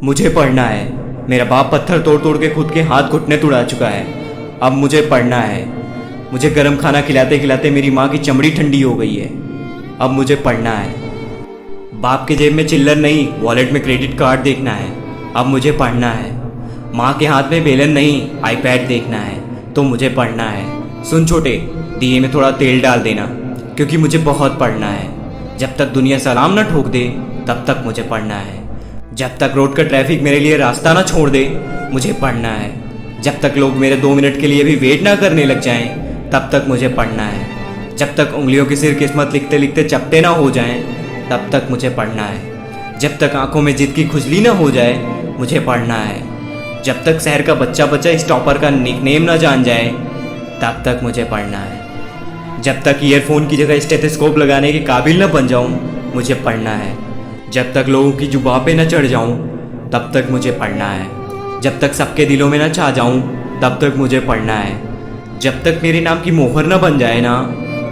मुझे पढ़ना है। मेरा बाप पत्थर तोड़ तोड़ के खुद के हाथ घुटने तुड़ा चुका है। अब मुझे पढ़ना है। मुझे गर्म खाना खिलाते खिलाते मेरी माँ की चमड़ी ठंडी हो गई है। अब मुझे पढ़ना है। बाप के जेब में चिल्लर नहीं, वॉलेट में क्रेडिट कार्ड देखना है। अब मुझे पढ़ना है। माँ के हाथ में बेलन नहीं, आईपैड देखना है। तो मुझे पढ़ना है। सुन छोटे, दिए में थोड़ा तेल डाल देना, क्योंकि मुझे बहुत पढ़ना है। जब तक दुनिया सलाम ना ठोक दे तब तक मुझे पढ़ना है। जब तक रोड का ट्रैफिक मेरे लिए रास्ता ना छोड़ दे मुझे पढ़ना है। जब तक लोग मेरे 2 मिनट के लिए भी वेट ना करने लग जाएं तब तक मुझे पढ़ना है। जब तक उंगलियों की सिर किस्मत लिखते लिखते चपटे ना हो जाएं तब तक मुझे पढ़ना है। जब तक आंखों में जिद की खुजली ना हो जाए मुझे पढ़ना है। जब तक शहर का बच्चा बच्चा इस टॉपर का निकनेम ना जान जाए तब तक मुझे पढ़ना है। जब तक ईयरफोन की जगह स्टेथोस्कोप लगाने के काबिल न बन जाऊं मुझे पढ़ना है। जब तक लोगों की जुबां पे न चढ़ जाऊं तब तक मुझे पढ़ना है। जब तक सबके दिलों में न छा जाऊं तब तक मुझे पढ़ना है। जब तक मेरे नाम की मोहर न बन जाए ना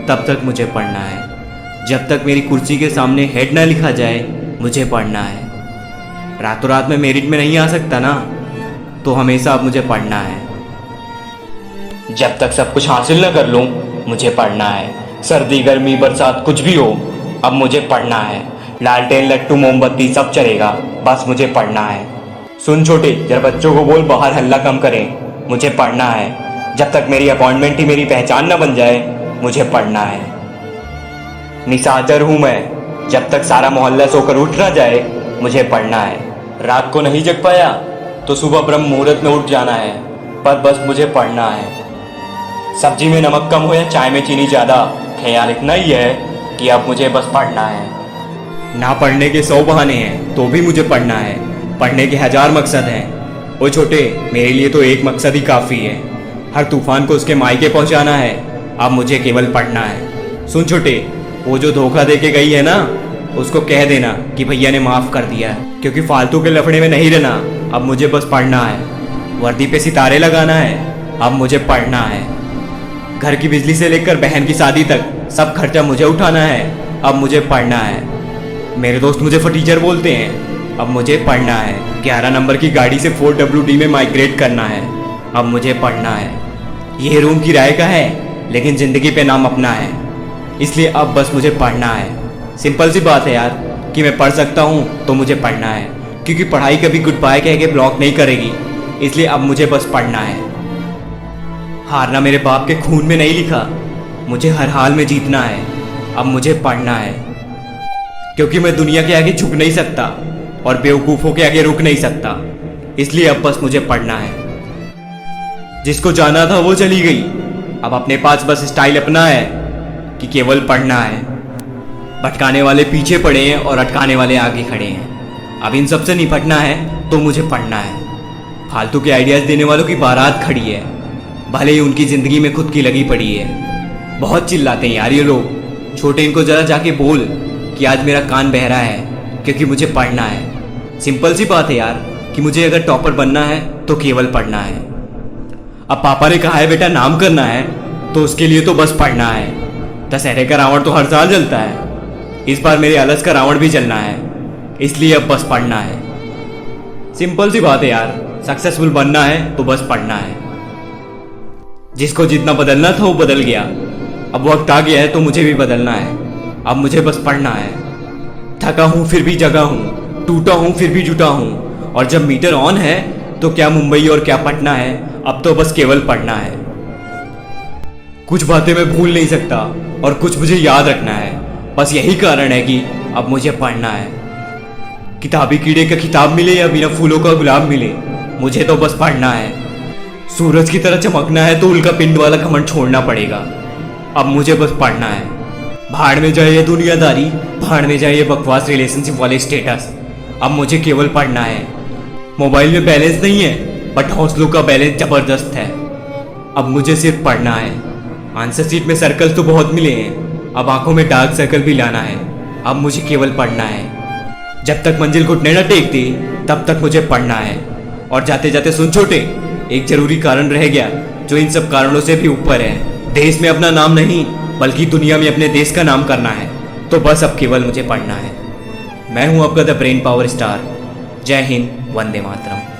तब तक मुझे पढ़ना है। जब तक मेरी कुर्सी के सामने हेड ना लिखा जाए मुझे पढ़ना है। रातों रात में मेरिट में नहीं आ सकता ना, तो हमेशा अब मुझे पढ़ना है। जब तक सब कुछ हासिल न कर लूं मुझे पढ़ना है। सर्दी गर्मी बरसात कुछ भी हो अब मुझे पढ़ना है। लालटेन लट्टू मोमबत्ती सब चलेगा, बस मुझे पढ़ना है। सुन छोटे, जरा बच्चों को बोल बाहर हल्ला कम करें, मुझे पढ़ना है। जब तक मेरी अपॉइंटमेंट ही मेरी पहचान न बन जाए मुझे पढ़ना है। निशाचर हूँ मैं, जब तक सारा मोहल्ला सोकर उठ ना जाए मुझे पढ़ना है। रात को नहीं जग पाया तो सुबह ब्रह्म मुहूर्त में उठ जाना है, पर बस मुझे पढ़ना है। सब्जी में नमक कम हो या चाय में चीनी ज़्यादा, ख्याल इतना ही है कि अब मुझे बस पढ़ना है। ना पढ़ने के 100 बहाने हैं तो भी मुझे पढ़ना है। पढ़ने के 1000 मकसद हैं। ओ छोटे, मेरे लिए तो एक मकसद ही काफ़ी है। हर तूफान को उसके मायके पहुंचाना है। अब मुझे केवल पढ़ना है। सुन छोटे, वो जो धोखा दे के गई है ना, उसको कह देना कि भैया ने माफ़ कर दिया है, क्योंकि फालतू के लफड़े में नहीं रहना। अब मुझे बस पढ़ना है। वर्दी पे सितारे लगाना है। अब मुझे पढ़ना है। घर की बिजली से लेकर बहन की शादी तक सब खर्चा मुझे उठाना है। अब मुझे पढ़ना है। मेरे दोस्त मुझे फटीचर बोलते हैं। अब मुझे पढ़ना है। 11 नंबर की गाड़ी से 4WD में माइग्रेट करना है। अब मुझे पढ़ना है। ये रूम किराए का है लेकिन ज़िंदगी पे नाम अपना है, इसलिए अब बस मुझे पढ़ना है। सिंपल सी बात है यार कि मैं पढ़ सकता हूँ तो मुझे पढ़ना है, क्योंकि पढ़ाई कभी गुड बाय कह के ब्लॉक नहीं करेगी। इसलिए अब मुझे बस पढ़ना है। हारना मेरे बाप के खून में नहीं लिखा, मुझे हर हाल में जीतना है। अब मुझे पढ़ना है, क्योंकि मैं दुनिया के आगे झुक नहीं सकता और बेवकूफ़ों के आगे रुक नहीं सकता। इसलिए अब बस मुझे पढ़ना है। जिसको जाना था वो चली गई, अब अपने पास बस स्टाइल अपना है कि केवल पढ़ना है। भटकाने वाले पीछे पड़े हैं और अटकाने वाले आगे खड़े हैं। अब इन सब से निपटना है तो मुझे पढ़ना है। फालतू के आइडियाज़ देने वालों की बारात खड़ी है, भले ही उनकी ज़िंदगी में खुद की लगी पड़ी है। बहुत चिल्लाते हैं यार ये लोग। छोटे, इनको ज़रा जाके बोल कि आज मेरा कान बह रहा है, क्योंकि मुझे पढ़ना है। सिंपल सी बात है यार कि मुझे अगर टॉपर बनना है तो केवल पढ़ना है। अब पापा ने कहा है बेटा नाम करना है, तो उसके लिए तो बस पढ़ना है। दशहरे का रावण तो हर साल जलता है, इस बार मेरे आलस का रावण भी जलना है। इसलिए अब बस पढ़ना है। सिंपल सी बात है यार, सक्सेसफुल बनना है तो बस पढ़ना है। जिसको जितना बदलना था वो बदल गया, अब वक्त आ गया है तो मुझे भी बदलना है। अब मुझे बस पढ़ना है। थका हूँ फिर भी जगा हूँ, टूटा हूँ फिर भी जुटा हूँ, और जब मीटर ऑन है तो क्या मुंबई और क्या पटना है। अब तो बस केवल पढ़ना है। कुछ बातें मैं भूल नहीं सकता और कुछ मुझे याद रखना है। बस यही कारण है कि अब मुझे पढ़ना है। किताबी कीड़े का खिताब मिले या बिना फूलों का गुलाब मिले, मुझे तो बस पढ़ना है। सूरज की तरह चमकना है तो उल्का पिंड वाला घमंड छोड़ना पड़ेगा। अब मुझे बस पढ़ना है। भाड़ में जाए ये दुनियादारी, भाड़ में जाए ये बकवास रिलेशनशिप वाले स्टेटस, अब मुझे केवल पढ़ना है। मोबाइल में बैलेंस नहीं है बट हौसलों का बैलेंस जबरदस्त है। अब मुझे सिर्फ पढ़ना है। आंसर सीट में सर्कल तो बहुत मिले हैं, अब आंखों में डार्क सर्कल भी लाना है। अब मुझे केवल पढ़ना है। जब तक मंजिल घुटने न टेकती तब तक मुझे पढ़ना है। और जाते जाते सुन छोटे, एक जरूरी कारण रह गया जो इन सब कारणों से भी ऊपर है। देश में अपना नाम नहीं बल्कि दुनिया में अपने देश का नाम करना है, तो बस अब केवल मुझे पढ़ना है। मैं हूं आपका द ब्रेन पावर स्टार, जय हिंद, वंदे मातरम।